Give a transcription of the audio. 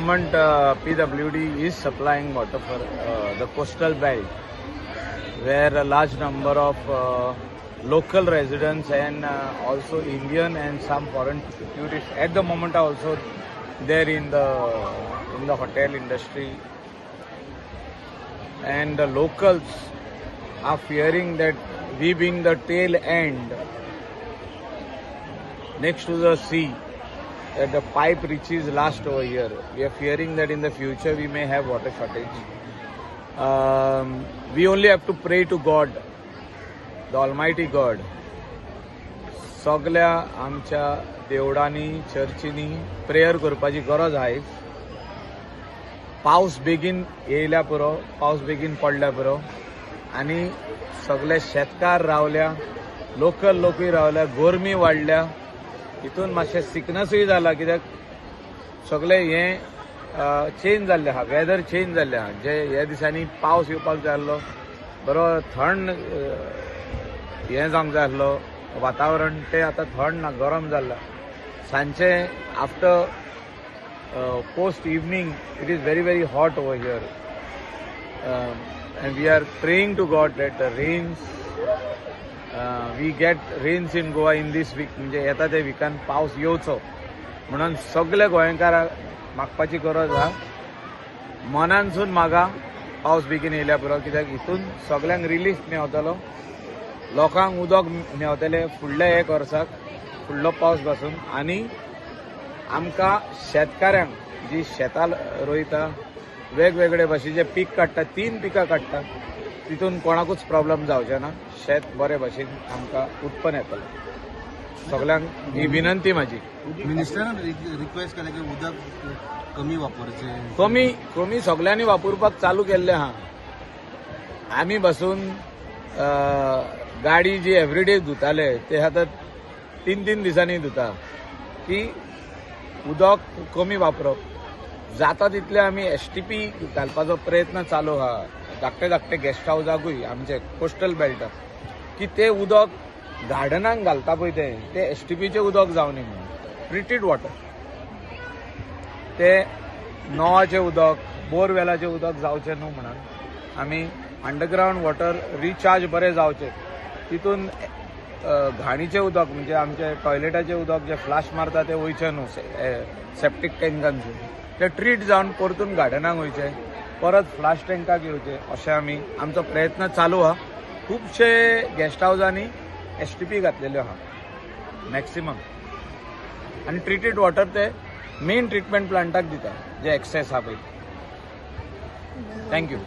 moment, PWD is supplying water for the coastal belt, where a large number of local residents and also Indian and some foreign tourists at the moment are also there in the hotel industry, and the locals are fearing that we being the tail end next to the sea, that the pipe reaches last over here. We are fearing that in the future we may have water shortage. We only have to pray to God, the Almighty God. सगळ्या आमच्या देवळांनी चर्चींनी prayer करपाची गरज आहे. पावस बेगीन येयल्या पुरो, पावस बेगीन पडल्या पुरो, आणि सगळे शेतकार रावल्या, लोकल लोकूय रावल्या, गरमी वाडल्या, हितून मातशें सिकनसूय जाला, कित्याक सगळे हे चेंज जाल्ले आहा, वेदर चेंज जाल्ले आहा. जे ह्या दिसांनी पावस येवपाक जाय आसलो, बरो थंड हें जावंक जाय आसलो वातावरण, ते आतां थंड ना, गरम जाल्ला. सांजचे after post evening it is very very hot over here, and we are praying to God that the rains, we get rains in Goa in this week. म्हणजे येता त्या विकान पावस येवचो म्हणून सगळे गोंयकारांक मागपाची गरज आहा. मनानसून मागा पावस बेगीन येयल्या पुरो, कित्याक हितून सगळ्यांक रिलीफ मेळटलो, लोकांक उदक मेळटलें फुडल्या एक वर्साक, फुडलो पावस पासून. आनी आमकां शेतकाऱ्यांक जी शेतां रोयता, वेगवेगळे भाशेचे पीक काडटा, 3 पिकां काडटा, तितून कोणाकूच प्रॉब्लेम जावचे ना. शेत बरे भाशेन आमकां उत्पन्न येतलें. सगळ्यांक ही विनंती म्हाजी. मिनिस्टरान रिक्वेस्ट केला की उदक कमी वापरचें, कमी सगळ्यांनी वापरपाक चालू केल्लें आहा. आमी बसून गाडी जी एवरीडे धुताले ते आतां 3 दिसांनी धुता, की उदक कमी वापरप. जाता तितले आमी STP घालपाचो प्रयत्न चालू आहा धाकटे धाकटे गेस्ट हाऊसाकूय आमचे कोस्टल बेल्टाक, की ते उदक गार्डनाक घालता पळय ते STPचे उदक जावनी म्हणून. ट्रिटेड वॉटर, ते नळाचें उदक, बोरवेलाचें उदक जावचें न्हू म्हणून आमी अंडरग्रावंड वॉटर रिचार्ज बरें जावचें. तितून घाणीचें उदक म्हणजे आमचे टॉयलेटाचें उदक जे फ्लाश मारता ते वयचें न्हू सेप्टीक टँकांतसून, ते ट्रीट जावन परतून गार्डनाक वयचे, परत फ्लाश टँकाक येवचे, अशें आमचो प्रयत्न चालू आहा. खुबशे गेस्ट हाऊसांनी STP घातलेल्यो आहा मॅक्सिमम, आनी ट्रिटेड वॉटर ते मेन ट्रिटमेंट प्लांटाक दिता जे एक्सेस आहा पळय. थँक्यू.